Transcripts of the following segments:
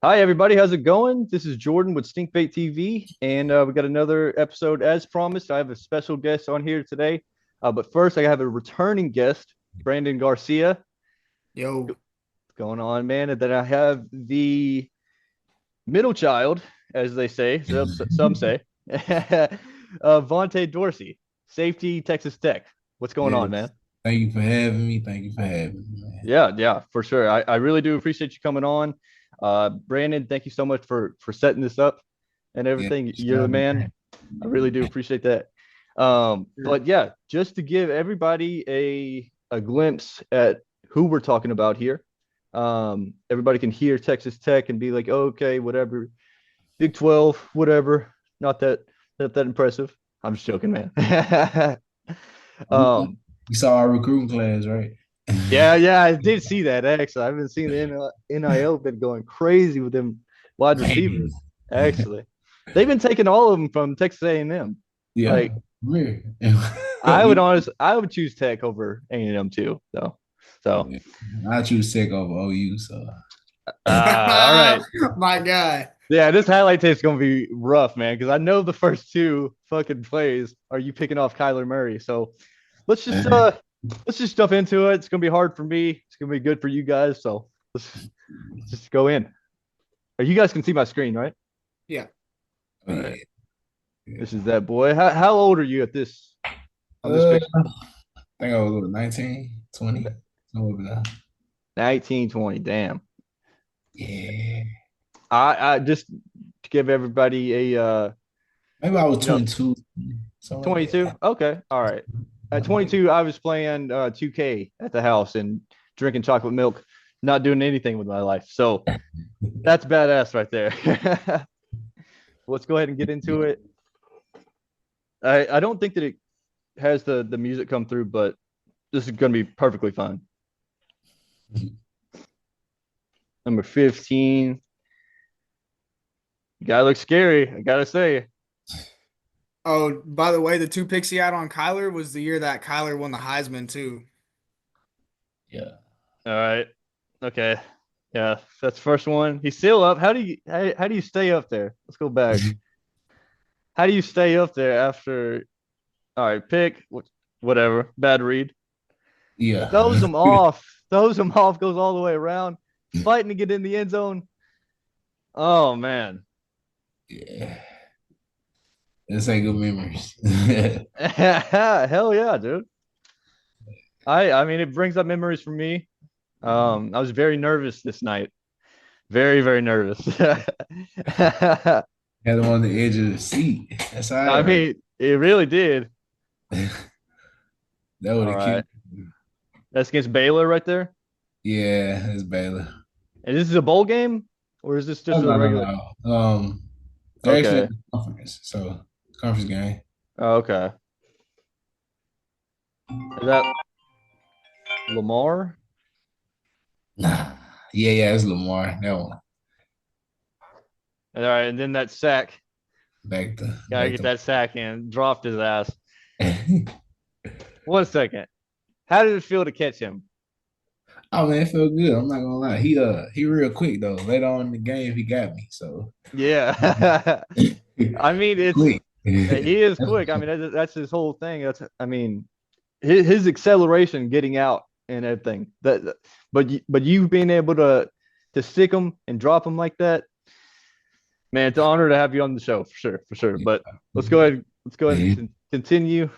Hi, everybody. How's it going? This is Jordan with stinkbaitTV, and we got another episode as promised. I have a special guest on here today. But first, I have a returning guest, Brandon Garcia. Yo, What's going on, man? And then I have the middle child, as they say, some say, Vaughnte Dorsey, safety, Texas Tech. What's going on, man? yes. Thank you for having me. Thank you for having me, man. Yeah, for sure. I really do appreciate you coming on. Brandon, thank you so much for setting this up and Yeah, everything. You're the sure, man. man. I really do appreciate that. But yeah, just to give everybody a glimpse at who we're talking about here. Everybody can hear Texas Tech and be like, oh, okay, whatever, Big 12, whatever. Not that impressive. I'm just joking, man. You um, saw our recruiting class, right? yeah, I did see that actually. I've been seeing the NIL been going crazy with them wide Man, receivers. Actually, they've been taking all of them from Texas A&M. yeah, Like weird. I would choose Tech over A&M too. So Yeah. I choose Tech over OU, so all right. my God. Yeah, this highlight tape is gonna be rough, man, because I know the first two fucking plays are you picking off Kyler Murray. So let's just uh let's just jump into it. It's gonna be hard for me. It's gonna be good for you guys. So let's just go in. You guys can see my screen, right? Yeah. Oh, All yeah. right. Yeah. This is that boy. How old are you at this on this I picture? think I was what, 19, 20, somewhere over there. 19, 20. Damn. Yeah. I just to give everybody a Maybe I was you know 22, something like 22. that. Okay. All right. At Something like 22, I was playing 2K at the house and drinking chocolate milk, not doing anything with my life. So that. that's badass right there. Let's go ahead and get into it. I don't think that it has the music come through, but this is going to be perfectly fine. Number 15. Guy looks scary, I gotta say. Oh, by the way, the two picks he had on Kyler was the year that Kyler won the Heisman too. Yeah. All right. Okay. Yeah, that's the first one. He's still up. How do you stay up there? Let's go back. How do you stay up there after all right, pick whatever. Bad read. Yeah. Throws him off. Throws him off, goes all the way around, fighting to get in the end zone. Oh man. Yeah. Let's say good memories. Hell yeah, dude. I mean it brings up memories for me. I was very nervous this night. Very, very nervous. Had him on the edge of the seat. That's all I right. mean, it really did. That would All have right. killed. That's against Baylor right there. Yeah, that's Baylor. And this is a bowl game, or is this Oh, just a no, no, regular? no. They're actually at Okay. the conference, so conference game. Oh, okay. Is that Lamar? Nah. Yeah, it's Lamar. That one. All right, and then that sack. Back to Gotta back get to. that sack in. Dropped his ass. 1 second. How did it feel to catch him? Oh man, it felt good. I'm not gonna lie. He real quick though. Later on in the game, he got me. So Yeah. I mean, quick. he is quick. I mean, that's his whole thing. I mean, his acceleration getting out and everything. But you being able to stick him and drop him like that, man, it's an honor to have you on the show for sure, for sure. But let's go ahead and continue.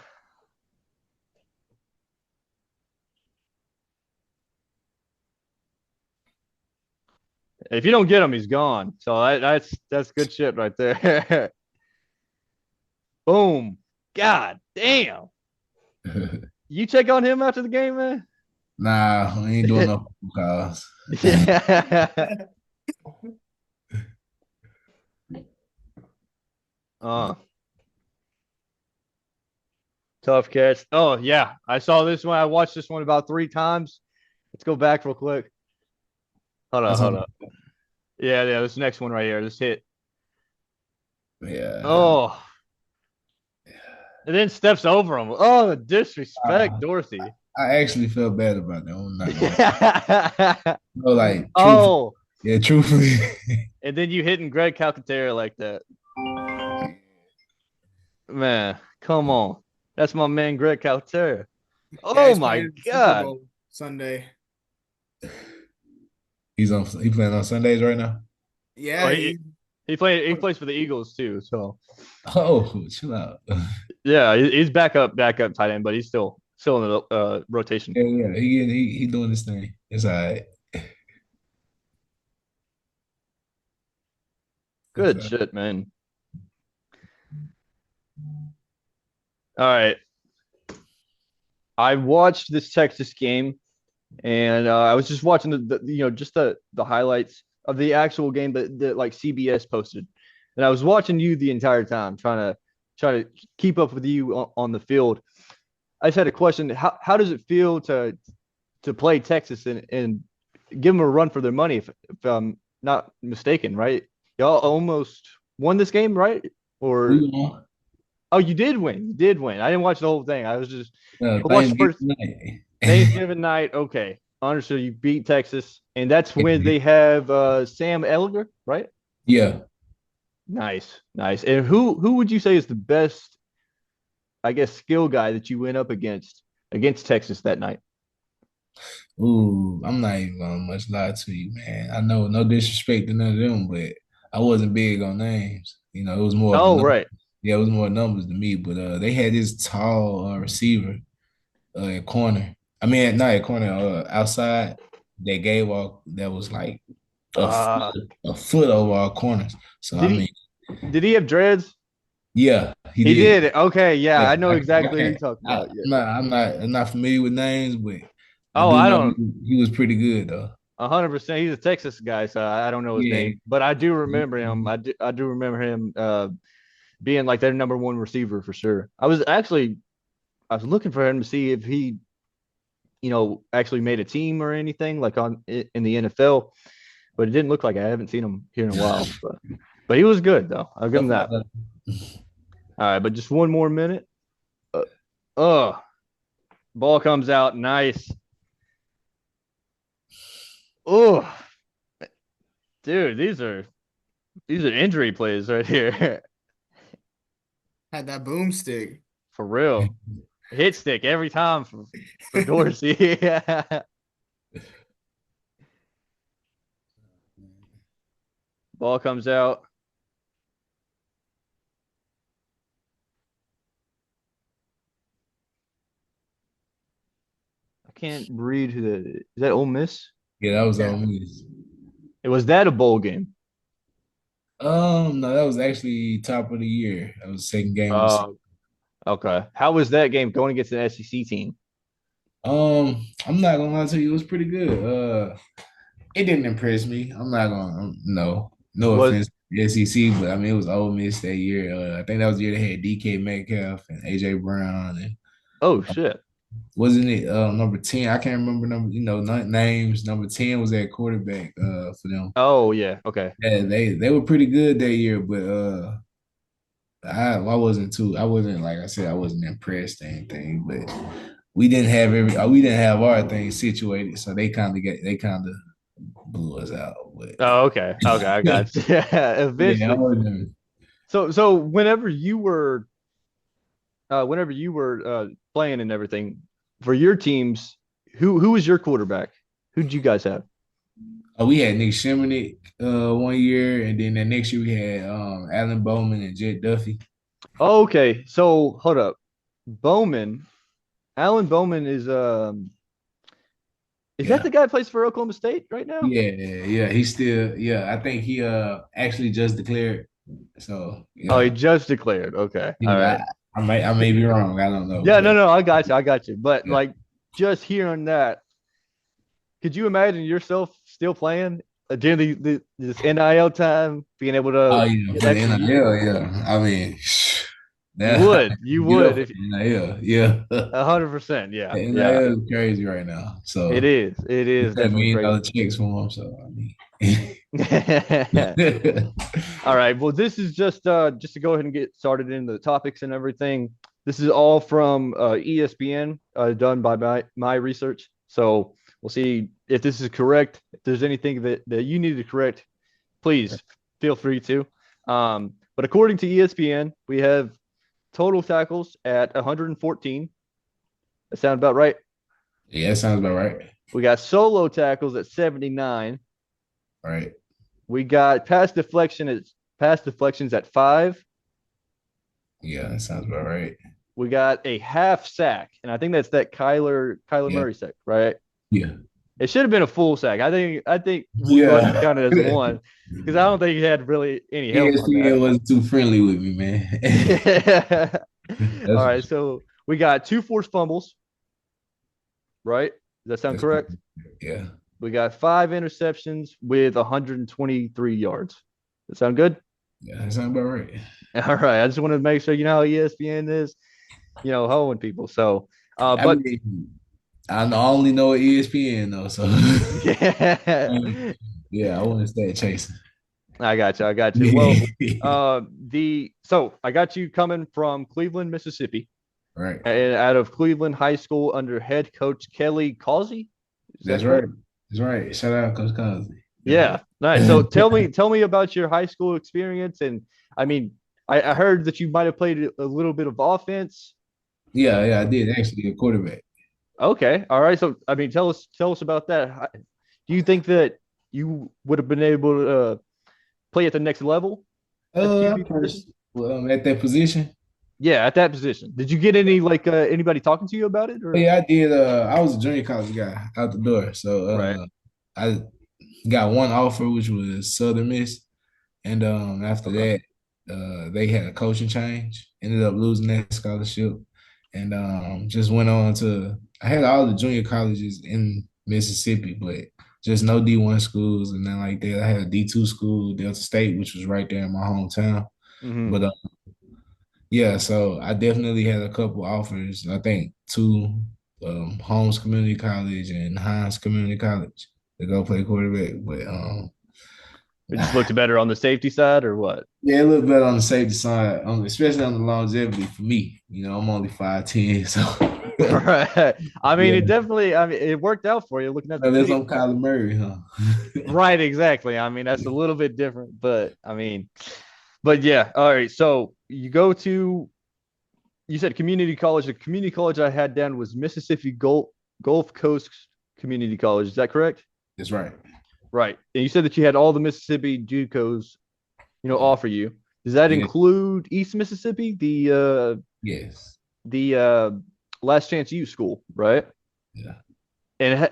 If you don't get him, he's gone. So that's good shit right there. Boom. God damn. You check on him after the game, man. Nah, we ain't doing no phone calls. Yeah. uh, Tough catch. Oh yeah, I saw this one. I watched this one about 3 times. Let's go back real quick. Hold on, That's hold on. on. Yeah. This next one right here. This hit. Yeah. Oh, and then steps over him. Oh, the disrespect, Uh, Dorsey. I actually felt bad about that. I'm not gonna lie. Yeah. No, like truthfully, Oh. Yeah, truthfully. And then you hitting Greg Calcaterra like that. Man, come on. That's my man, Greg Calcaterra. Yeah, Oh he's my playing Super God. Bowl Sunday. He playing on Sundays right now. Oh, Yeah, he he plays for the Eagles too. So Oh, chill out. yeah, he's backup tight end, but he's still in the rotation. Yeah, yeah. He doing this thing. It's all right. It's Good all right. shit, man. All right. I watched this Texas game and I was just watching just the highlights of the actual game that like CBS posted, and I was watching you the entire time, trying to keep up with you on the field. I just had a question: how does it feel to play Texas and give them a run for their money? If I'm not mistaken, right? Y'all almost won this game, right? Or We won. oh, you did win. You did win. I didn't watch the whole thing. I watched the Thanksgiving first night. Thanksgiving night. Okay. Understood. You beat Texas. And that's when they have Sam Ellinger, right? Yeah. Nice. Nice. And who would you say is the best, I guess, skill guy that you went up against Texas that night? Ooh, I'm not even gonna much lie to you, man. I know no disrespect to none of them, but I wasn't big on names. It was more of a Oh, number. right. Yeah, it was more numbers to me. But they had this tall receiver at corner. I mean, not at corner, outside. That gave off that was like a foot, Uh a foot over our corners. So I did mean, he have dreads? yeah, he He did. did. Okay, yeah, Yeah, I know I exactly who you're can't. talking I, about. Yeah. I'm not familiar with names, but I Oh, do I know don't he was pretty good though. 100%. He's a Texas guy, so I don't know his Yeah. name, but I do remember him. I do remember him being like their number one receiver for sure. I was looking for him to see if he, actually made a team or anything like in the NFL, but it didn't look like I haven't seen him here in a while. But he was good though. I'll give him Stuff like that. that. All right, but just one more minute. Uh, oh, ball comes out nice. Oh, dude, these are injury plays right here. had that boomstick. For real. Hit stick every time for Dorsey. Yeah. Ball comes out. I can't read who that is. Is that Ole Miss? Yeah, that was Yeah. on me. It was that a bowl game? No, that was actually top of the year. That was the second game of the season. Oh, okay. How was that game going against an SEC team? I'm not gonna lie to you, it was pretty good. It didn't impress me. I'm not gonna no Was offense to the SEC, but I mean it was Ole Miss that year. I think that was the year they had DK Metcalf and AJ Brown and oh shit. wasn't it number 10? I can't remember number, names. Number 10 was that quarterback for them. Oh yeah. Okay. Yeah, they were pretty good that year, but I wasn't like I said, I wasn't impressed or anything, but we didn't have our thing situated, so they kind of blew us out. But Oh, okay. Okay, I got you. Yeah, yeah, I eventually. wasn't. So whenever you were playing and everything for your teams, who was your quarterback? Who did you guys have? We had Nick Shimonik one year, and then the next year we had Alan Bowman and Jet Duffy. Oh, okay. So hold up. Bowman, Alan Bowman is that Yeah. the guy that plays for Oklahoma State right now? Yeah, yeah, he's still, yeah. I think he actually just declared. So Oh, he yeah, just declared. Okay. All yeah. right. I may be wrong. I don't know, Yeah, no, but no, I got you. I got you. But yeah. like just hearing that, could you imagine yourself still playing during this NIL time, being able Oh to yeah, get for the extra year? NIL, yeah. I mean, You that would. You get up would for if the NIL, yeah. The 100%. Yeah. Yeah. NIL is crazy right now. It So is. It they is cut definitely $1 million crazy. checks for him. So I mean, All right. Well, this is just to go ahead and get started into the topics and everything. This is all from ESPN, done by my research. So We'll see if this is correct. If there's anything that you need to correct, please feel free to. But according to ESPN, we have total tackles at 114. That sound about right? Yeah, that sounds about right. We got solo tackles at 79. Right. We got pass deflections at 5. Yeah, that sounds about right. We got a half sack, and I think that's that Kyler Yeah. Murray sack, right? Yeah. It should have been a full sack. I think we'll go ahead and Yeah. count it as one because I don't think he had really any help on that. ESPN wasn't too friendly with me, man. Yeah. All That's right, so we got 2 forced fumbles, right? Does that sound that's correct? yeah. We got 5 interceptions with 123 yards. Does that sound good? Yeah, that sounds about right. All right. I just wanted to make sure you know how ESPN is, hoeing people. So, I but mean, I only know ESPN though, so yeah, yeah, I wouldn't stay chasing. I got you. I got you. Well, so I got you coming from Cleveland, Mississippi, Right. and out of Cleveland High School under head coach Kelly Causey. Is that That's right. correct? That's right. Shout out Coach Cosby. Yeah, nice. So tell me about your high school experience, and I mean, I heard that you might have played a little bit of offense. Yeah, I did actually a quarterback. Okay, all right. So I mean, tell us about that. Do you think that you would have been able to play at the next level at the I QB position? first at that position. Yeah, at that position. Did you get any like anybody talking to you about it Oh, or? yeah, I did. I was a junior college guy out the door, so Right. I got one offer, which was Southern Miss, and after Okay. that, they had a coaching change. Ended up losing that scholarship, and just went on to. I had all the junior colleges in Mississippi, but just no D1 schools, and then like that, I had a D2 school, Delta State, which was right there in my hometown. Mm-hmm. But yeah, so I definitely had a couple offers. I think two, Holmes Community College and Hines Community College to go play quarterback. But It just looked better on the safety side or what? yeah, a little better on the safety side, especially on the longevity for me. I'm only 5'10", so Right. I mean, yeah. it definitely. I mean, it worked out for you looking at the Unless tape. I'm Kyler Murray, huh? Right. Exactly. I mean, that's a little bit different, but I mean, but yeah. All right. So you go to you said community college. The community college I had down was Mississippi Gulf Coast Community College. Is that correct? That's right. Right. And you said that you had all the Mississippi JUCOs, offer you. Does that Yeah. include East Mississippi, Yes. the Last Chance U school, right? Yeah. And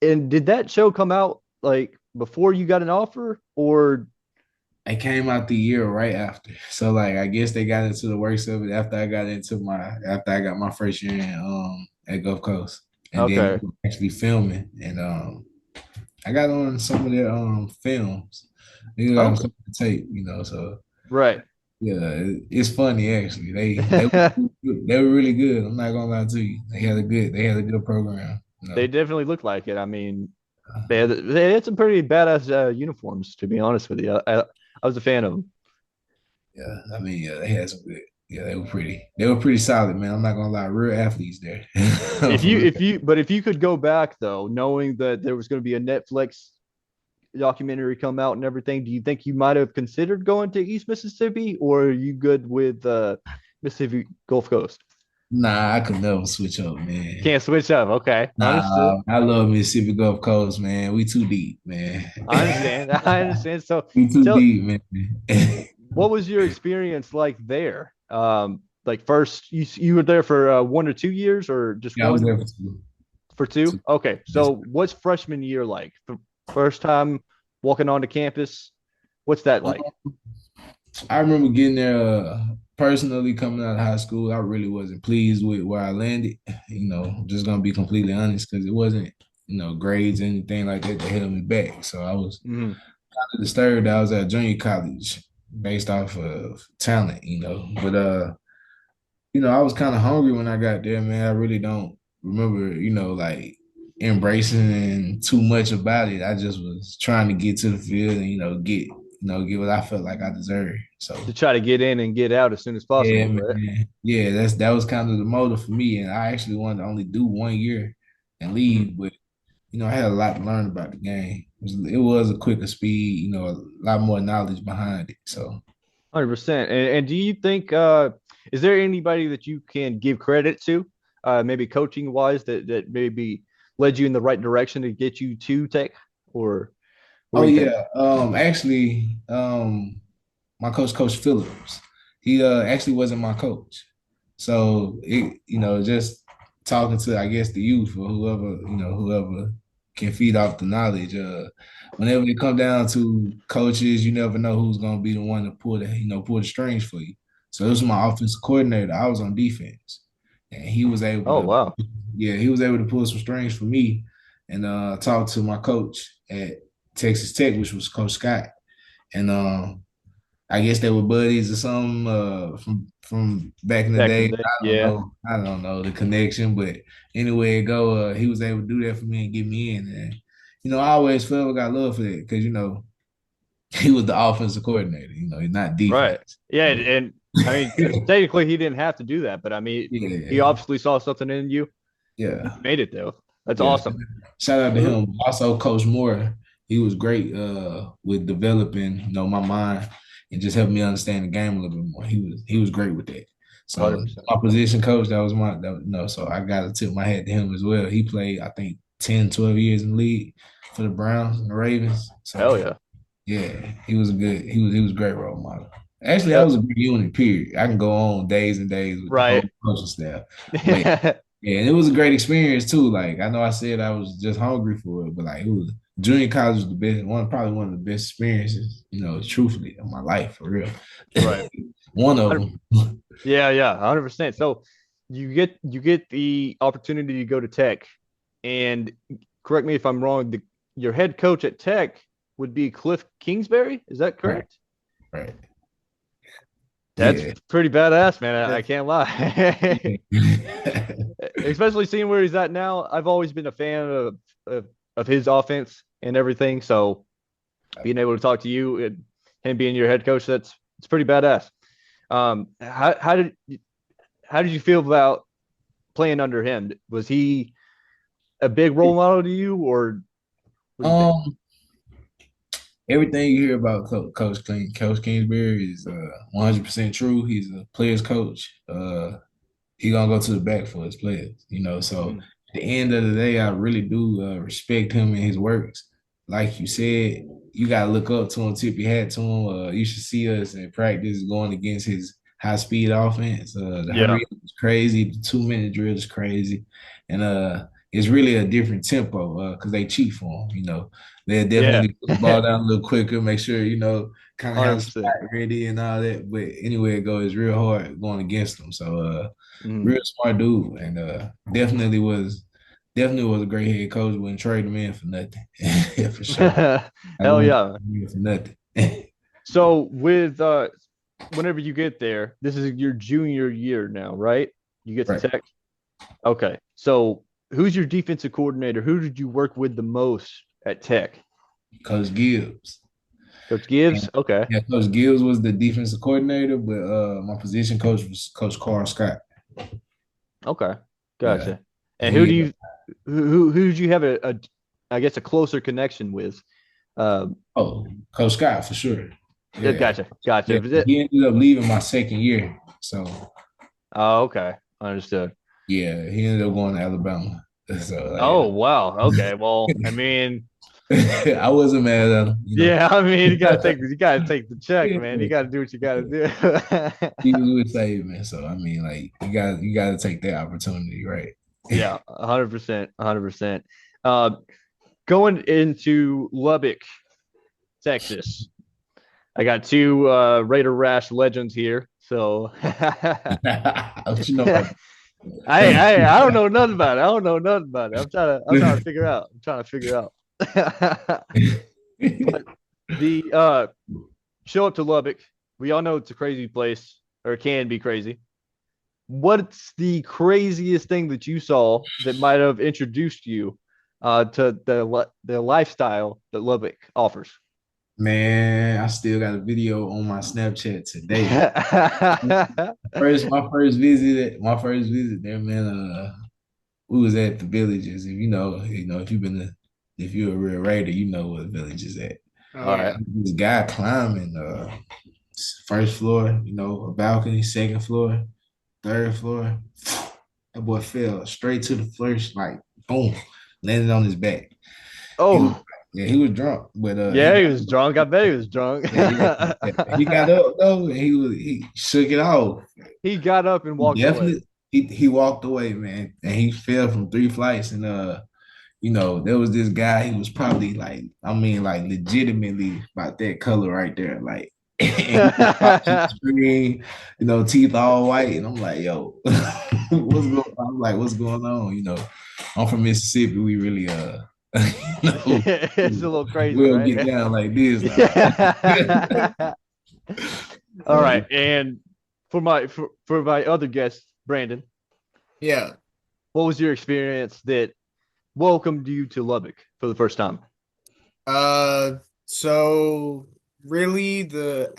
and did that show come out like before you got an offer, or I came out the year right after. So like I guess they got into the works of it after I got my first year in at Gulf Coast. And then okay, actually filming and I got on some of their films. They got on okay, some of the tape, so right? yeah, it's funny actually. They were really good. I'm not gonna lie to you. They had a good program. They definitely look like it. I mean, they had some pretty badass uniforms, to be honest with you. I was a fan of them. Yeah, I mean, yeah, they had some good. Yeah, they were pretty solid, man. I'm not gonna lie, real athletes there. If For you real. if you could go back though, knowing that there was going to be a Netflix documentary come out and everything, do you think you might have considered going to East Mississippi, or are you good with Mississippi Gulf Coast? Nah, I could never switch up, man. Can't switch up. Okay, understood. Nah, I love Mississippi Gulf Coast, man. We too deep, man. I understand. I understand. So, We too tell deep, man. what was your experience like there? Like first, you were there for 1 or 2 years, or just Yeah, I was one there for two. for two? two. Okay. So, what's freshman year like? The first time walking onto campus, what's that like? I remember getting there personally coming out of high school. I really wasn't pleased with where I landed. Just gonna be completely honest, because it wasn't, grades or anything like that that held me back. So I was Mhm. kind of disturbed that I was at junior college based off of talent. But I was kind of hungry when I got there, man. I really don't remember, like embracing too much about it. I just was trying to get to the field and, get what I felt like I deserved. So To try to get in and get out as soon as yeah, possible, right? man. Yeah, that was kind of the motive for me. And I actually wanted to only do 1 year and Mhm. leave. But I had a lot to learn about the game. It was a quicker speed, a lot more knowledge behind it. So 100%. And do you think is there anybody that you can give credit to, maybe coaching wise, that maybe led you in the right direction to get you to Tech, or what oh do you think? yeah. Actually, my coach Phillips. He actually wasn't my coach. So just talking to I guess the youth or whoever can feed off the knowledge. Whenever it come down to coaches, you never know who's gonna be the one to pull the strings for you. So this was my offensive coordinator. I was on defense, and he was able Oh to, wow. yeah, he was able to pull some strings for me, and talk to my coach at Texas Tech, which was Coach Scott, and I guess they were buddies or something from back in the Back in day. the day. I don't Yeah. know. I don't know the connection, but anyway, it go. He was able to do that for me and get me in, and I always felt I got love for that because he was the offensive coordinator. He's not Right. defense, Yeah, but and I mean technically he didn't have to do that, but I mean he yeah, obviously saw something in you. You yeah. made it though. That's Yeah, awesome. shout out to Who- him. Also, Coach Moore, he was great with developing, my mind and just helping me understand the game a little bit more. He was great with that. So 100%. my position coach, that was so I got to tip my hat to him as well. He played, I think, 10, 12 years in the league for the Browns and the Ravens. Hell So yeah. yeah, he was a great role model. Actually, I Yep. was a big unit, period. I can go on days and days with the whole Right. coaching staff. But yeah, and it was a great experience too. Like I know I said I was just hungry for it, but like it was junior college was the best probably one of the best experiences, truthfully, of my life for real. Right. One of them. Yeah, yeah, 100%. So you get the opportunity to go to Tech, and correct me if I'm wrong, your head coach at Tech would be Cliff Kingsbury. Is that Right, correct? right. That's Yeah. pretty badass, man. I Yeah. can't lie. Especially seeing where he's at now. I've always been a fan of his offense and everything. So being able to talk to you and him being your head coach, that's it's pretty badass. How did you feel about playing under him? Was he a big role model to you, or what do you think? um, Everything you hear about Coach Kingsbury is 100% true. He's a player's coach. He gonna go to the back for his players, So Mm, at the end of the day, I really do respect him and his works. Like you said, you gotta look up to him, tip your hat to him. You should see us in practice going against his high speed offense. The yeah, hurry up is crazy, the 2 minute drill is crazy, and it's really a different tempo because they cheat for him. They'll yeah, definitely put the ball down a little quicker, make sure kind of have the 100%. spot ready and all that. But anyway, it goes real hard going against them. So Mm. real smart dude, and definitely was a great head coach. Wouldn't trade him in for nothing, yeah, for sure. I Hell wouldn't yeah. trade him in for nothing. So with whenever you get there, this is your junior year now, right? You get to Right, Tech. Okay. So who's your defensive coordinator? Who did you work with the most at Tech? Coach Gibbs. Coach Gibbs? And, Okay. yeah, Coach Gibbs was the defensive coordinator, but my position coach was Coach Carl Scott. Okay. Yeah, Gotcha. and And who he do you who did you have a I guess a closer connection with? Um, Coach Scott for sure. Yeah, gotcha. Gotcha. yeah. He ended up leaving my second year, so Oh, okay. Understood. yeah, he ended up going to Alabama. So Oh, wow. Okay. Well, I mean, I wasn't mad at him. yeah, I mean, you gotta take the check, man. You Yeah. gotta do what you gotta do. He was with Save, man. So I mean, like you got to take that opportunity, right? Yeah, 100%, 100%. Uh, going into Lubbock, Texas. I got two Raider Rash legends here. So What you know about I don't know nothing about it. I don't know nothing about it. I'm trying to figure out. I'm trying to figure out. But the show up to Lubbock. We all know it's a crazy place, or it can be crazy. What's the craziest thing that you saw that might have introduced you to the lifestyle that Lubbock offers? Man, I still got a video on my Snapchat today. My first visit there, man. We was at the villages. If if you've been to If you're a real Raider, you know what village is at. Oh All right. yeah. This guy climbing first floor, a balcony, second floor, third floor. That boy fell straight to the first, like boom, landed on his back. He was Oh, yeah, he was drunk, but he yeah, he was drunk. I bet he was drunk. yeah, he got up though, and he shook it off. He got up and He walked away. definitely he walked away, man, and he fell from 3 flights. And there was this guy. He was probably like, I mean, like legitimately about that color right there, like. And he was watching the screen, teeth all white, and I'm like, yo, what's going? I'm like, what's going on? I'm from Mississippi. We really It's a little crazy, we'll get right? down like this Yeah. All now. right. And for my other guest, Brandon, Yeah. what was your experience that welcomed you to Lubbock for the first time? So really the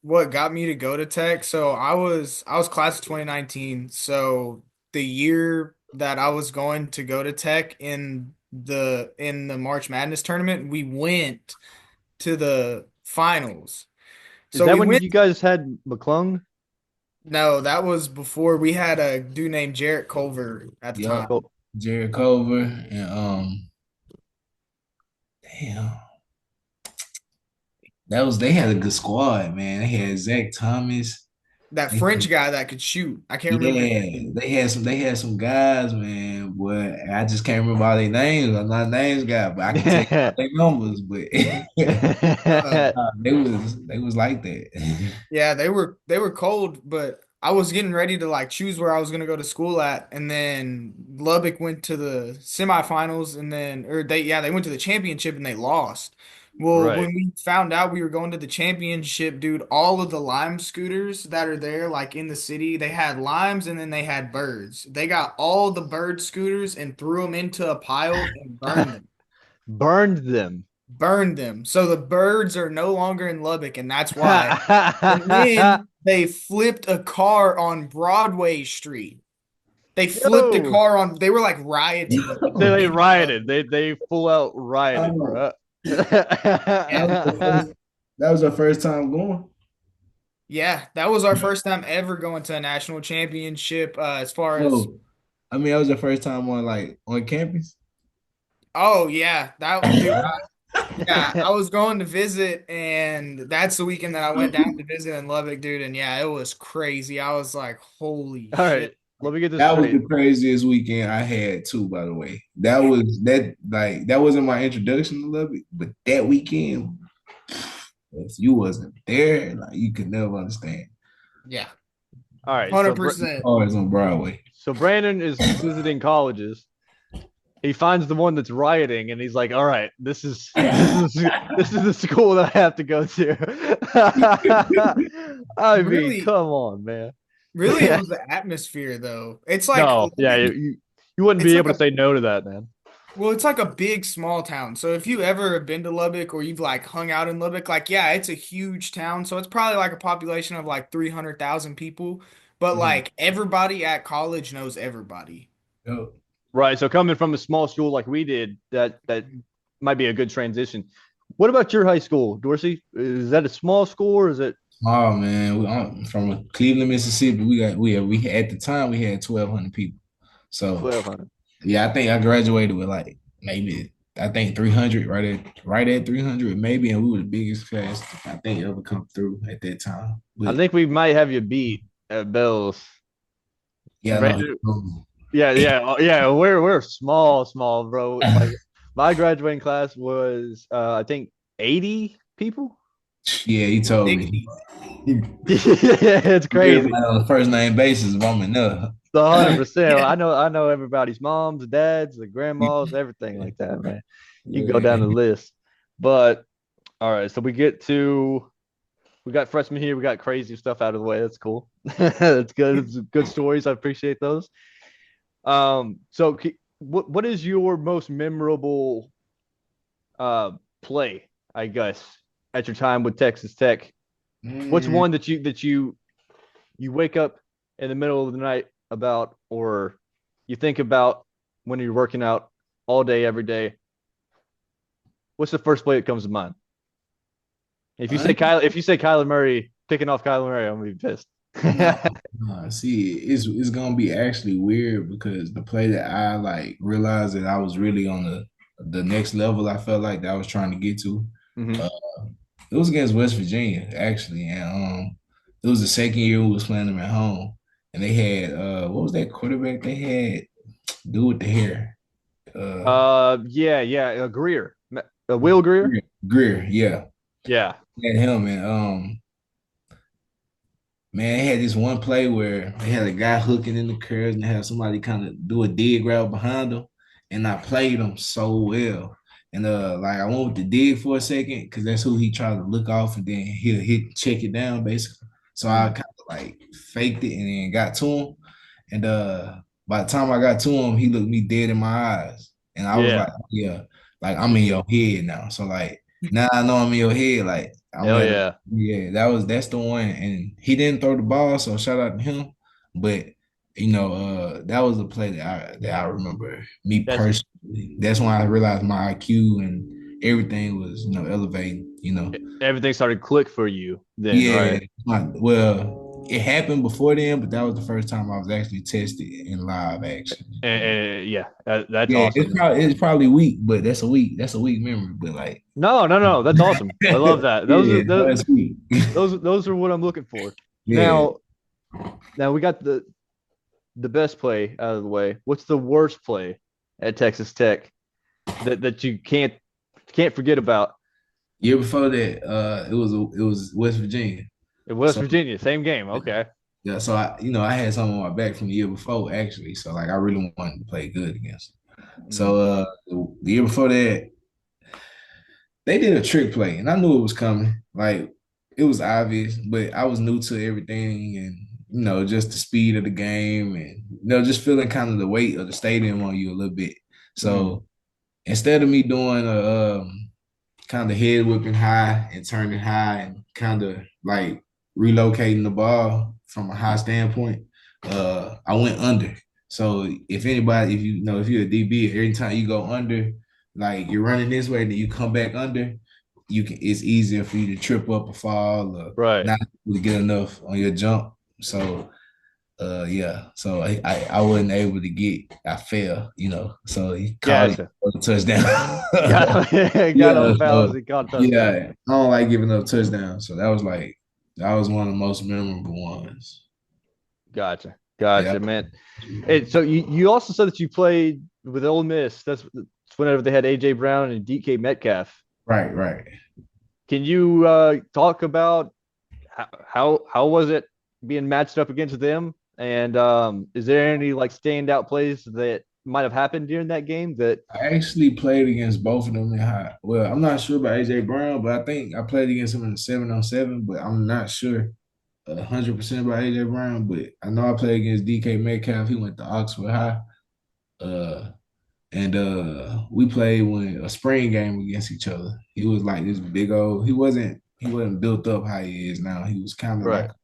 what got me to go to Tech. So I was class of 2019. So the year that I was going to go to Tech in the March Madness tournament, we went to the finals. Is So that we when went you guys had McClung? No, that was before we had a dude named Jarrett Culver at the Yup, time. Oh, Jared Culver and damn, they had a good squad, man. They had Zach Thomas. That They French guy that could shoot. I can't remember his Yeah, name. they had some guys, man. But I just can't remember all their names. I'm not a names guy, but I can tell you all their numbers. But Uh, they was like that. Yeah, they were cold, but I was getting ready to like choose where I was gonna go to school at, and then Lubbock went to the semifinals, and then or they went to the championship and they lost. Well, Right. when we found out we were going to the championship, dude, all of the lime scooters that are there, like in the city, they had limes and then they had birds. They got all the bird scooters and threw them into a pile and burned them. Burned them. Burned them. So the birds are no longer in Lubbock, and that's why. And then they flipped a car on Broadway Street. They flipped a Yo, car on, they were like rioting they in rioted. Lubbock. They full out rioted, Oh, bro. Yeah. that was the first time going. Yeah. That was our first time ever going to a national championship. As far as, No, I mean that was the first time on campus. oh, yeah. That, dude, yeah, I was going to visit, and that's the weekend that I went down to visit in Lubbock, dude. And yeah, it was crazy. I was like, holy All right, shit. let me get this That was straight. the craziest weekend I had too, by the way. That wasn't my introduction to Lubbock, but that weekend, if you wasn't there, like you could never understand. Yeah, All right, 100%. Always on Broadway. so Brandon is visiting colleges. He finds the one that's rioting, and he's like, "All right, this is the school that I have to go to." I mean, Really, come on, man. really, it was the atmosphere, though. It's like No, yeah, Lubbock, you wouldn't it's be like able to say no to that, man. it's like a big small town. So if you ever have been to Lubbock or you've like hung out in Lubbock, like yeah, it's a huge town. So it's probably like a population of like 300,000 people, but Mhm. like everybody at college knows everybody. Yo, Right. So coming from a small school like we did, that might be a good transition. What about your high school, Dorsey? Is that a small school or is it oh man, I'm from Cleveland, Mississippi. We had, at the time we had 1,200 people. So 1,200? yeah, I think I graduated with like maybe I think 300, right at 300 maybe, and we were the biggest class I think ever come through at that time. I But think we might have you beat at Bell's. yeah, Brandon, no, yeah. We're small, bro. Like my graduating class was I think 80 people. yeah, he told me. 60. It's crazy. Everybody on the first name basis, if I'm enough. 100%. Yeah. I know everybody's moms, dads, the grandmas, everything like that, man. You can go down the list. But all right, so we got freshmen here, we got crazy stuff out of the way. That's cool. That's good. It's good stories. I appreciate those. So what is your most memorable play, I guess, at your time with Texas Tech? What's Mm, one that you wake up in the middle of the night about, or you think about when you're working out all day, every day? what's the first play that comes to mind? I If you say Kyler Murray picking off Kyler Murray, I'm gonna be pissed. No, no. See, it's gonna be actually weird because the play that I like realized that I was really on the next level. I felt like that I was trying to get to. Hmm. Uh, it was against West Virginia actually, and it was the second year we was playing them at home, and they had what was that quarterback they had? Dude with the hair, uh, Yeah, Greer, Will Greer. Greer, Greer, yeah, Yeah. had him, and man, they had this one play where they had a guy hooking in the curves and they had somebody kind of do a dig route behind them. And I played him so well. And like I went with the dig for a second because that's who he tried to look off and then he'll hit check it down basically. So I Mm. kind of like faked it and then got to him. And by the time I got to him, he looked me dead in my eyes. And I was like, Yeah. yeah, like I'm in your head now. So like now I know I'm in your head. Like I'm Hell at a yeah. yeah, that's the one. And he didn't throw the ball, so shout out to him. But that was a play that I remember me That's personally. That's when I realized my IQ and everything was, elevating. everything started to click for you then, Yeah, right? well, it happened before then, but that was the first time I was actually tested in live action. And yeah, that's Yeah, awesome. it's probably weak, but that's a weak memory. But like, No, that's awesome. I love that. yeah, no, that's weak. Those are what I'm looking for. Yeah. Now, now we got the best play out of the way. What's the worst play at Texas Tech that you can't forget about? Year before that, it was West Virginia. In West So Virginia, same game. Okay. yeah, so I had something on my back from the year before actually. So like I really wanted to play good against them. So Mm. the year before that, they did a trick play, and I knew it was coming. Like it was obvious, but I was new to everything, and just the speed of the game, and just feeling kind of the weight of the stadium on you a little bit. Mm. So instead of me doing a kind of head whipping high and turning high and kind of like relocating the ball from a high standpoint, I went under. So if you're a DB, every time you go under, like you're running this way, then you come back under, it's easier for you to trip up or fall or Right. not able to get enough on your jump. So yeah. So I wasn't able to I fell. So he called it Gotcha. a touchdown. Got Yeah, on balance so and caught a touchdown. yeah, I don't like giving up touchdowns. So that was one of the most memorable ones. Gotcha. Yeah. Gotcha, man. And so you also said that you played with Ole Miss. That's whenever they had AJ Brown and DK Metcalf. Right, right. Can you talk about how was it being matched up against them? And is there any like standout plays that might have happened during that game that I actually played against both of them in high. Well, I'm not sure about AJ Brown, but I think I played against him in the 7-on-7, but I'm not sure 100% about AJ Brown, but I know I played against DK Metcalf. He went to Oxford High. Uh, and we played when a spring game against each other. He was like this big old. He wasn't built up how he is now. He was kind of like right? a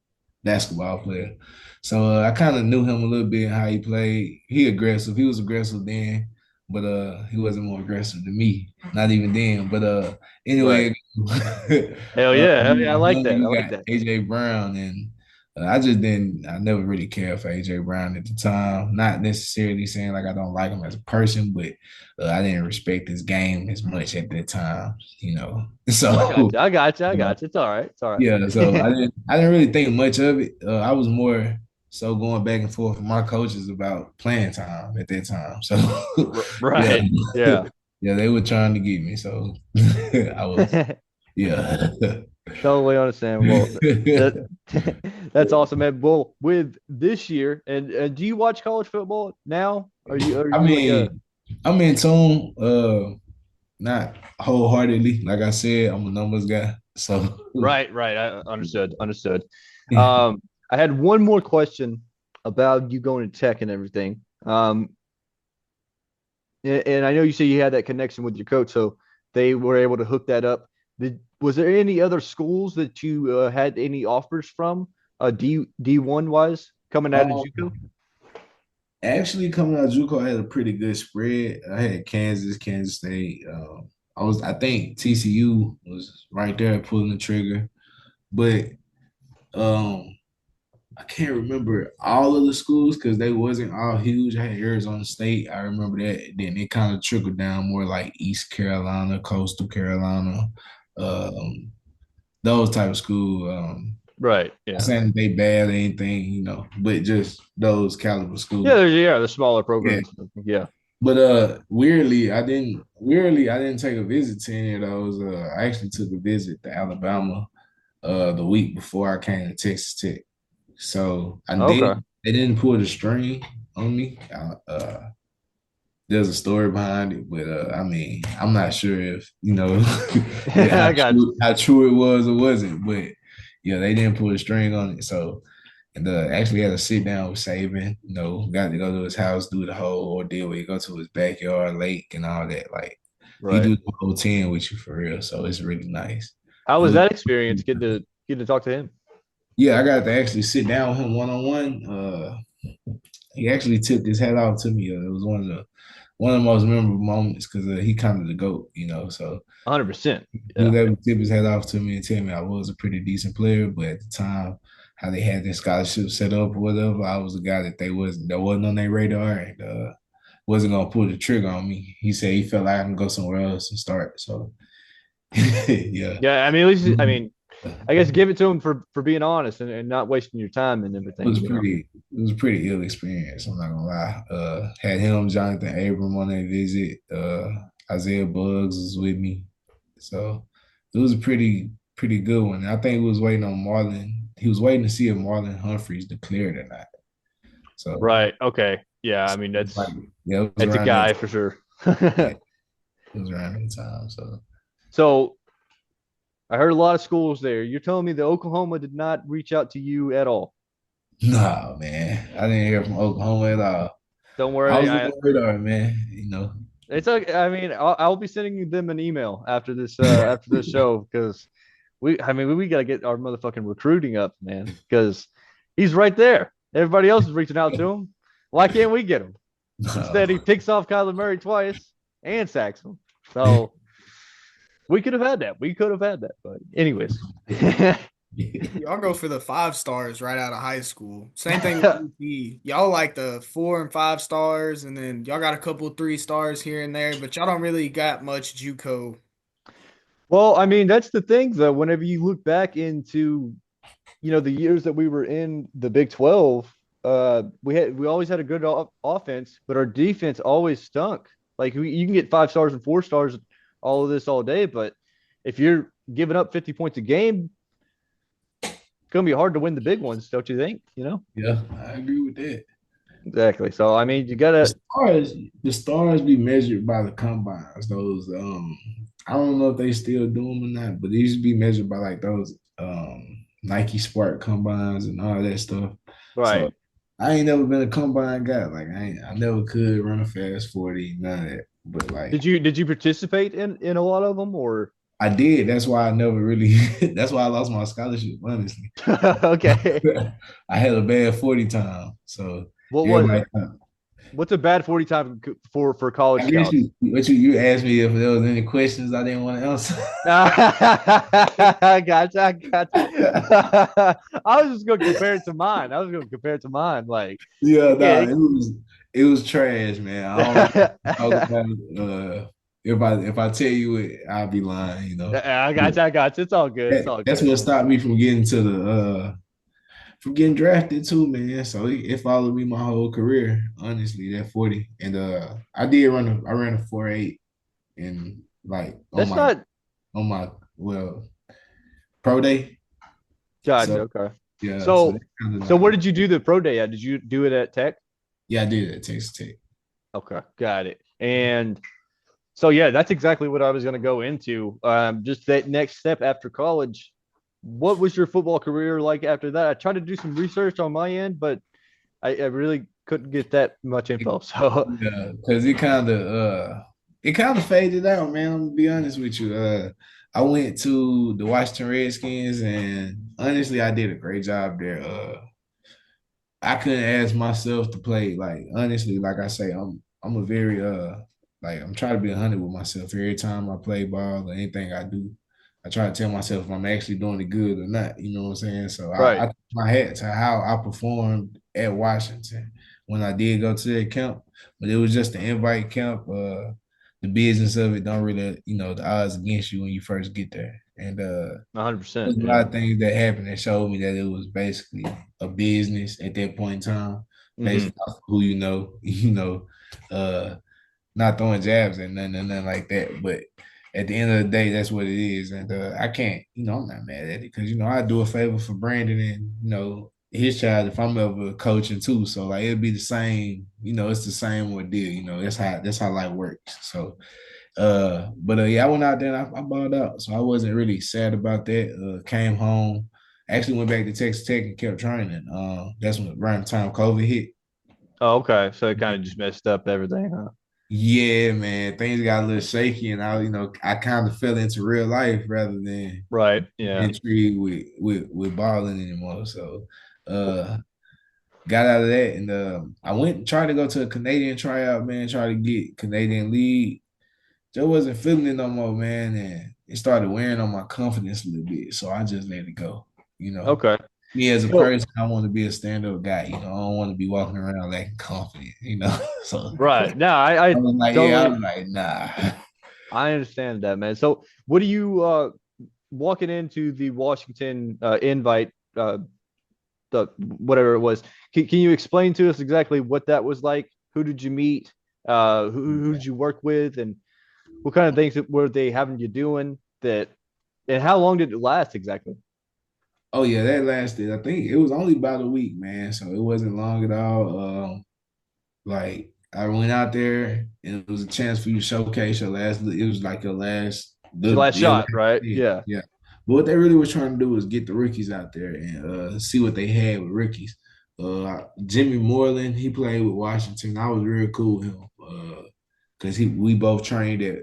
basketball player. So I kind of knew him a little bit how he played. He aggressive. He was aggressive then, but he wasn't more aggressive than me. Not even then. But Right. anyway, Hell yeah, I like that. I we like got that. AJ Brown, and I just didn't. I never really cared for AJ Brown at the time. Not necessarily saying like I don't like him as a person, but I didn't respect his game as much at that time. I So got you. I got you. I uh, got you. It's all right. It's all yeah, so I right. didn't. I didn't really think much of it. I was more so going back and forth with my coaches about playing time at that time. So yeah, Right. Yeah. yeah, they were trying to get me. So I was yeah. Totally understand. Well, that that's awesome, man. Well, with this year, and do you watch college football now? Are I you like a mean, I'm in tune, not wholeheartedly. Like I said, I'm a numbers guy. So right? Right. I understood. Understood. I had one more question about you going to tech and everything. And I know you say you had that connection with your coach, so they were able to hook that up. Was there any other schools that you had any offers from, D1 wise, coming out of um, JUCO? actually coming out of JUCO, I had a pretty good spread. I had Kansas, Kansas State, I think TCU was right there pulling the trigger, but um, I can't remember all of the schools because they wasn't all huge. I had Arizona State. I remember that. Then it kind of trickled down more like East Carolina, Coastal Carolina, um, those type of school. Right. Not Yeah. saying that they bad or anything, but just those caliber Yeah. schools. The smaller Yeah. programs. Yeah. But weirdly I didn't take a visit to any of those. I actually took a visit to Alabama the week before I came to Texas Tech. So Okay. they didn't pull the string on me. There's a story behind it, but I mean, I'm not sure if I got you. how true it was or wasn't. But yeah, they didn't pull the string on it. So and actually had to sit down with Saban. Got to go to his house, do the whole ordeal where you go to his backyard, lake, and all that. Like he Right. do the whole 10 with you for real. So it's really nice. How It was was that experience? Getting to talk to him. Yeah, I got to actually sit down with him one on one. He actually tipped his hat off to me. It was one of the most memorable moments because he kind of the goat, So 100%. he was Yeah. able to tip his hat off to me and tell me I was a pretty decent player, but at the time, how they had their scholarship set up or whatever, I was a guy that wasn't on their radar and wasn't gonna pull the trigger on me. He said he felt like I can go somewhere else and start. So yeah. Yeah. I mean, at least I mean, It I guess give it to him for being honest and not wasting your time and everything. it was a pretty ill experience, I'm not gonna lie. Had him, Jonathan Abram on that visit, Isaiah Buggs was with me. So it was a pretty good one. I think he was waiting on Marlon. He was waiting to see if Marlon Humphreys declared or not. So Right. Okay. Yeah. I mean, like, it was that's a around that guy time. for sure. Yeah, it was around that time. So So I heard a lot of schools there. You're telling me that Oklahoma did not reach out to you at all. no, man. I didn't hear from Oklahoma at all. Don't I worry. was on the radar, man. It's okay. I mean, I'll be sending them an email after this show because I mean, we got to get our motherfucking recruiting up, man, because he's right there. Everybody else is reaching out to him. Why can't we get him? Instead, he picks off Kyler Murray twice and sacks him. So we could have had that. We could have had that. But anyways. Y'all go for the 5 stars right out of high school. Same thing with UP. Y'all like the 4 and 5 stars, and then y'all got a couple 3 stars here and there, but y'all don't really got much JUCO. Well, I mean, that's the thing, though. Whenever you look back into, the years that we were in the Big 12, we always had a good offense, but our defense always stunk. Like you can get 5 stars and 4 stars, all of this all day, but if you're giving up 50 points a game, it's gonna be hard to win the big ones, don't you think? Yeah, I agree with that. Exactly. So I mean, you The gotta. stars, the stars be measured by the combines. Those I don't know if they still do them or not, but they used to be measured by like those Nike Spark combines and all that stuff. So Right. I ain't never been a combine guy. Like I never could run a fast 40, none of that. But like Did you participate in a lot of them or? I did. That's why I never really. That's why I lost my scholarship. Honestly, Okay. I had a bad 40 time. So What was everybody. what's a bad 40 time for college I guess scouts? you asked me if there was any questions I didn't want to answer. I gotcha. I gotcha. I was just gonna compare it to mine. I was gonna compare it to mine. Like, Yeah, nah, yeah. it was trash, man. I don't talk about it. If I tell you it, I'll be lying. I But gotcha. I gotcha. It's all good. It's all that's good. what stopped me from getting to from getting drafted too, man. So it followed me my whole career, honestly, that 40. And I ran a 4.8 and like That's not on my well pro day. gotcha. So Okay. yeah, so So that's kind of so like where did you do the pro day at? Did you do it at Tech? yeah, I did it at Texas Tech. Okay, got it. And so yeah, that's exactly what I was going to go into. Just that next step after college. What was your football career like after that? I tried to do some research on my end, but I really couldn't get that much info. So Yeah, because it kind of faded out, man. I'm gonna be honest with you. I went to the Washington Redskins, and honestly, I did a great job there. I couldn't ask myself to play like honestly, like I say, I'm a very Like I'm trying to be 100 with myself every time I play ball or anything I do. I try to tell myself if I'm actually doing it good or not. You know what I'm saying? So Right. I took my hat to how I performed at Washington when I did go to that camp, but it was just the invite camp. The business of it don't really, the odds against you when you first get there, and 100%. there's a lot Yeah. of things that happened that showed me that it was basically a business at that point in time, based Hmm. off who you know, uh, not throwing jabs and nothing like that. But at the end of the day, that's what it is. And I can't, I'm not mad at it because, I do a favor for Brandon and, his child if I'm ever coaching too. So like it'll be the same, it's the same ordeal, that's how life works. So but yeah, I went out there and I balled out. So I wasn't really sad about that. Came home, actually went back to Texas Tech and kept training. That's when around the time COVID hit. Oh, okay. So it kind of just messed up everything, huh? Yeah, man, things got a little shaky, and I kind of fell into real life rather than Right. Yeah. intrigue with balling anymore. So, uh, got out of that, and I went and tried to go to a Canadian tryout, man, try to get Canadian league. Joe wasn't feeling it no more, man, and it started wearing on my confidence a little bit. So I just let it go. You know, Okay. me as a So, person, I want to be a stand-up guy. I don't want to be walking around lacking confidence. So right. No, I I was like, yeah, totally I'm like, nah. I understand that, man. So, what do you walking into the Washington invite the whatever it was? Can you explain to us exactly what that was like? Who did you meet? Who did you work with, and what kind of things were they having you doing? That and how long did it last exactly? Oh yeah, that lasted. I think it was only about a week, man. So it wasn't long at all. Like I went out there and it was a chance for you to showcase your last. It was like your last, It's your last your shot, last right? yeah, Yeah. yeah. But what they really were trying to do was get the rookies out there and see what they had with rookies. Jimmy Moreland, he played with Washington. I was real cool with him because we both trained at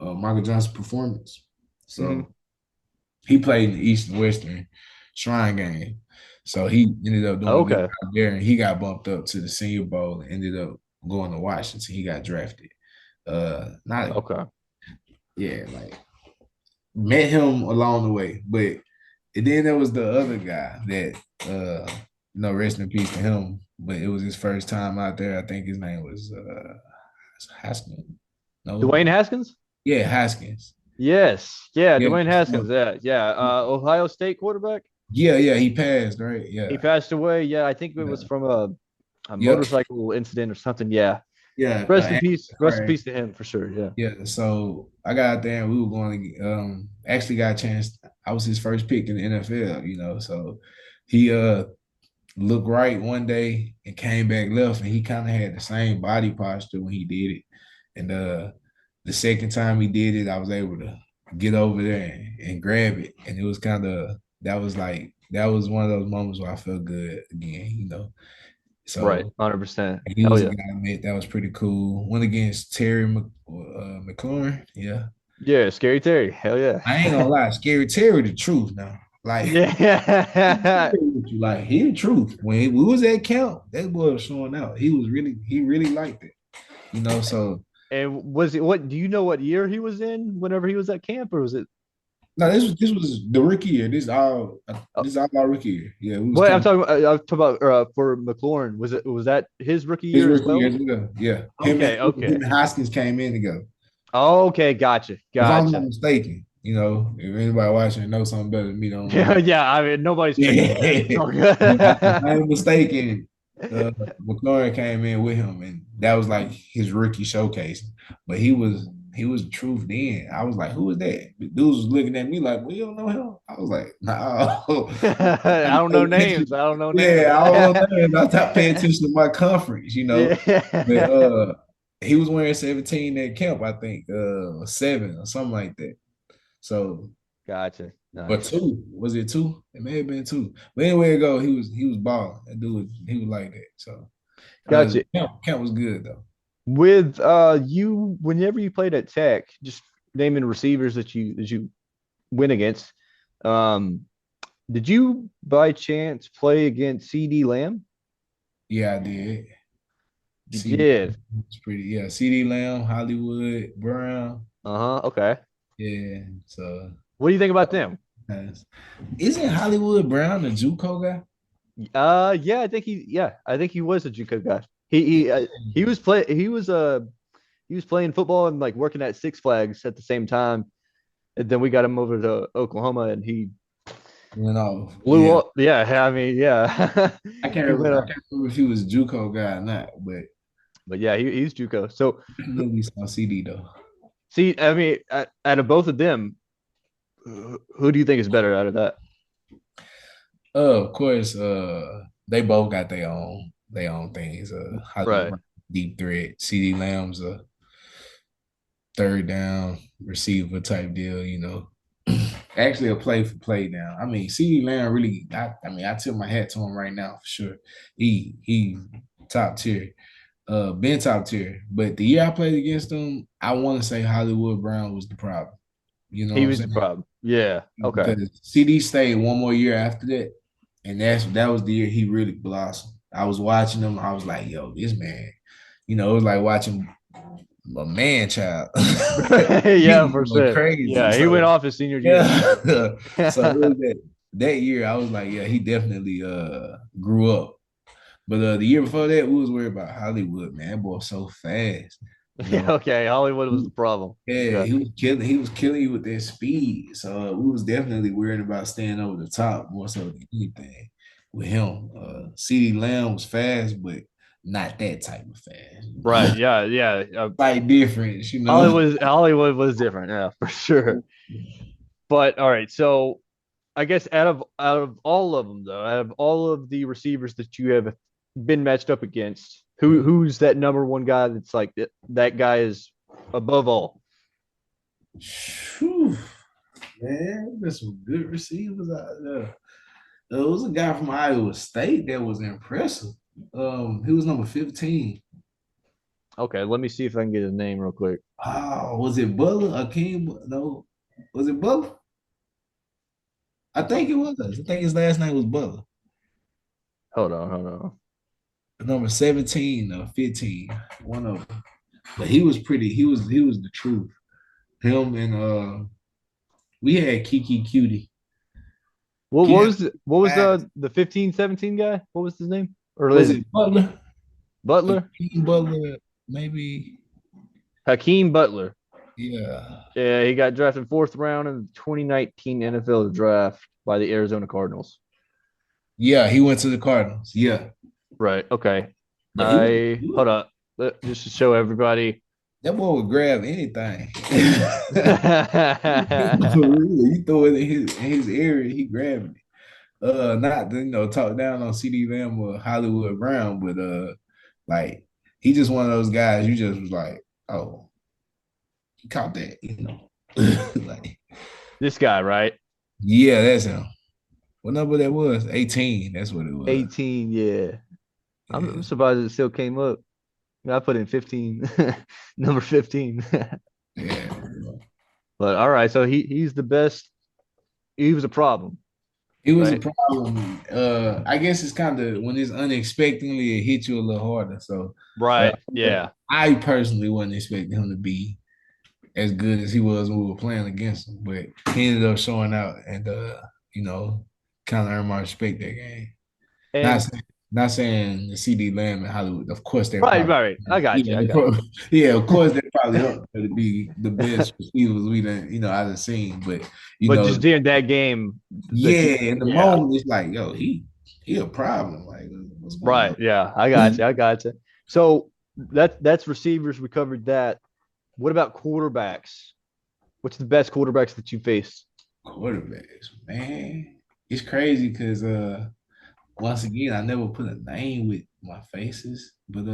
Michael Johnson Performance. Hmm. So he played in the East and Western Shrine game. So he ended up doing a good Okay. job there, and he got bumped up to the Senior Bowl and ended up going to Washington. He got drafted. Not Okay. yeah, like met him along the way, but and then there was the other guy that rest in peace to him, but it was his first time out there. I think his name was Haskins. No, Dwayne Haskins? yeah, Haskins. Yes. Yeah, Yeah, Dwayne Haskins. Yeah. Yeah. Ohio State quarterback. yeah, he passed, right? He Yeah, passed away. Yeah, I think it was yeah. from a Yep. motorcycle incident or something. Yeah. Yeah, Rest in peace. Rest in right. peace to him for sure. Yeah. Yeah, so I got out there and we were going to actually got a chance. I was his first pick in the NFL, So he looked right one day and came back left, and he kind of had the same body posture when he did it. And the second time he did it, I was able to get over there and grab it, and it was kind of that was one of those moments where I felt good again. Right. So 100%. he Hell was a yeah. guy I met that was pretty cool. Went against Terry McLaurin. Yeah. Yeah. Scary Terry. Hell I ain't yeah. gonna lie, Scary Terry the truth now. Like, Yeah. like he the truth. When we was at camp, that boy was showing out. He really liked it. So And was it what do you know what year he was in whenever he was at camp, or was it no, this was the rookie year. uh, This is all our rookie year. Yeah, we was what coming I'm talking about for McLaurin? Was that his rookie his year as rookie well? year as well. Yeah. Okay, okay. Him and Hoskins came in together. Okay, gotcha. If I'm not Gotcha. mistaken, if anybody watching knows something better than me, don't Yeah, know. yeah. I mean, nobody's checking the stats. It's Yeah. all If good. I'm mistaken, McLaurin came in with him, and that was like his rookie showcase. But he was the truth then. I was like, who is that? The dudes was looking at me like, well, you don't know him. I was like, no. I don't know names. I don't know names. Yeah, I don't know names. I stopped paying attention to my conference. But Yeah. he was wearing 17 at camp, I think, 7 or something like that. So Gotcha. or Nice. two. Was it two? It may have been two. But anyway, go. He was balling. That dude he was like that. So Gotcha. camp was good though. With you whenever you played at Tech, just naming receivers that you went against, um, did you by chance play against CD Lamb? Yeah, I did. You CD did. it's pretty, yeah. CD Lamb, Hollywood Brown. Uh-huh. Okay. Yeah. So What do you think about them? nice. Isn't Hollywood Brown the JUCO guy? Yeah, I think he was a JUCO guy. He was playing football and like working at Six Flags at the same time. And then we got him over to Oklahoma and he Went off. blew Yeah. up. Yeah, I mean, yeah. He went I up. can't remember if he was a JUCO guy or not, but But yeah, he's JUCO. So definitely saw CD though. see, I mean, out of both of them, who do you think is better out of that? Of course, they both got their own things. Hollywood Right. Brown, deep threat, CD Lamb's a third down receiver type deal, you know. Actually a play for play now. I mean, CD Lamb really I mean, I tip my hat to him right now for sure. He top tier. Been top tier. But the year I played against him, I want to say Hollywood Brown was the problem. You know what He I'm was the saying? problem. Yeah. Okay. Because CD stayed one more year after that. And that was the year he really blossomed. I was watching him. I was like, yo, this man, it was like watching a man child. Yeah, He for going sure. crazy. Yeah, he went So off his senior year. yeah. So it was that year, I was like, yeah, he definitely grew up. But the year before that, we was worried about Hollywood, man. That boy so fast. You Yeah, know, okay. Hollywood was the problem. yeah, Okay. he was killing you with that speed. So we was definitely worried about staying over the top more so than anything with him. CD Lamb was fast, but not that type of Right. fast. Yeah. Yeah. Like difference. Hollywood was different. Yeah, for sure. But all right. So I guess out of all of them though, out of all of the receivers that you have been matched up against, who's that number one guy that's like that guy is above all? Whew, man, there's some good receivers out there. There was a guy from Iowa State that was impressive. He was number 15. Okay, let me see if I can get his name real quick. Oh, was it Butler? Akeem? No, was it Butler? I think it was. I think his last name was Butler. Hold on. Number 17 or 15, one of them. But he was pretty. He was the truth. Him and we had Kiki Cutie. Kid What was fast. the 15 17 guy? What was his name? Or Was is it Butler? Butler? Akeem Butler, maybe. Hakeem Butler. Yeah. Yeah, he got drafted fourth round in the 2019 NFL draft by the Arizona Cardinals. Yeah, he went to the Cardinals. Yeah. Right. Okay. But he was I hold good. up. Just to show everybody. That boy would grab anything. For Right. real. You throw it in his area, he grabbed it. Not talk down on CD Lamb or Hollywood Brown, but like he just one of those guys you just was like, oh, he caught that. Like, This guy, right? yeah, that's him. What number that was? 18. That's what it was. 18. Yeah. I'm Yeah. surprised it still came up. I put in 15, number 15. Yeah. But all right, so he's the best. He was a problem, It was a right? problem. I guess it's kind of when it's unexpectedly it hit you a little harder. So uh, Right. Yeah. I personally wasn't expecting him to be as good as he was when we were playing against him, but he ended up showing out and you know, kind of earned my respect that game. Not And saying, not saying the CD Lamb and Hollywood. Of course, they're right, probably right. I got you. yeah, I got you. yeah. Of course, they're probably up there to be the best receivers we done I done seen. But But just during that game that yeah, in the yeah, moment, it's like, yo, he a problem. Like, what's going right. on? Yeah, I got you. I got you. So that's receivers. We covered that. What about quarterbacks? What's the best quarterbacks that you faced? Quarterbacks, man. It's crazy because once again, I never put a name with my faces, but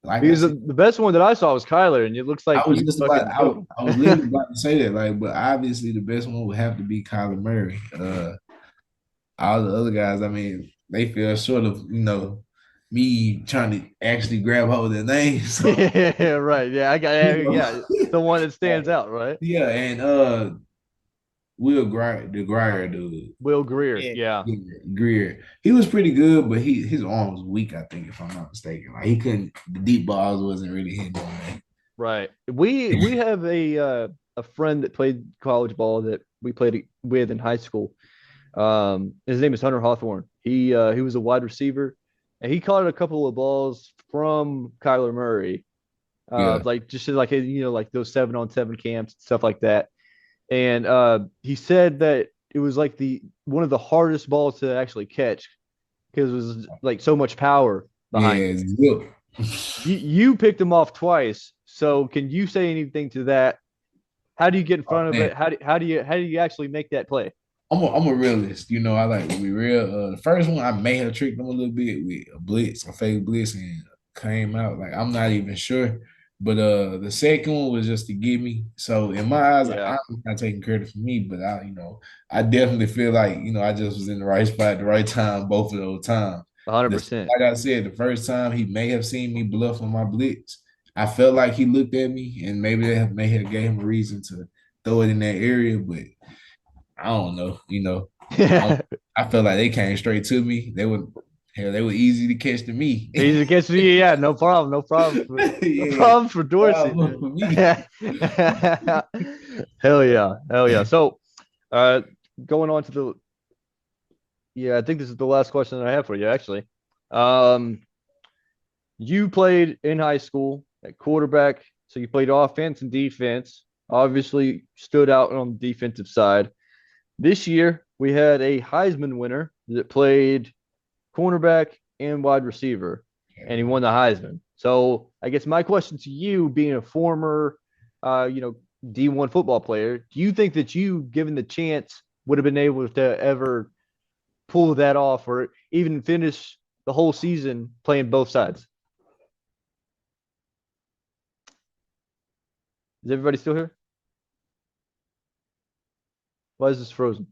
like I Because said, the best one that I saw was Kyler, and it looks like I was he just about fucking killed him. I was literally about to say that, like, but obviously the best one would have to be Kyler Murray. All the other guys, I mean, they feel sort of, me trying to actually grab hold of their names. So, Yeah, right. Yeah, I got you know, yeah, the one that stands like, out, right? yeah, and The Grier dude. Will Greer. Yeah. Yeah. Yeah, Greer. He was pretty good, but his arm was weak, I think, if I'm not mistaken. Like he couldn't the deep balls wasn't really hitting on that. Right. We have a friend that played college ball that we played with in high school. His name is Hunter Hawthorne. He was a wide receiver, and he caught a couple of balls from Kyler Murray. Yeah. Like just like like those 7-on-7 camps stuff like that. And he said that it was like the one of the hardest balls to actually catch because it was like so much power behind Yeah, it. zip. You picked him off twice, so can you say anything to that? How do you get in Oh, front of man. it? How do you actually make that play? I'm a realist. You know, I like to be real. The first one I may have tricked him a little bit with a blitz, a fake blitz, and came out. Like I'm not even sure. But the second one was just to get me. So in my eyes, like, Yeah, I'm not taking credit for me, but I definitely feel like, I just was in the right spot at the right time both of those times. $100%. Like I said, the first time he may have seen me bluff on my blitz. I felt like he looked at me and maybe that may have gave him a reason to throw it in that area, but I don't know. I, I felt like they came straight to me. They were easy to catch to me. Easy to catch me. Yeah, no problem. No problem. No Yeah, problem for Dorsey, problem man. for me. Hell yeah. Hell yeah. So, uh, going on to I think this is the last question that I have for you, actually. Um, you played in high school at quarterback, so you played offense and defense. Obviously, stood out on the defensive side. This year, we had a Heisman winner that played cornerback and wide receiver, and he won the Heisman. So I guess my question to you, being a former, D1 football player, do you think that you, given the chance, would have been able to ever pull that off or even finish the whole season playing both sides? Is everybody still here? Why is this frozen?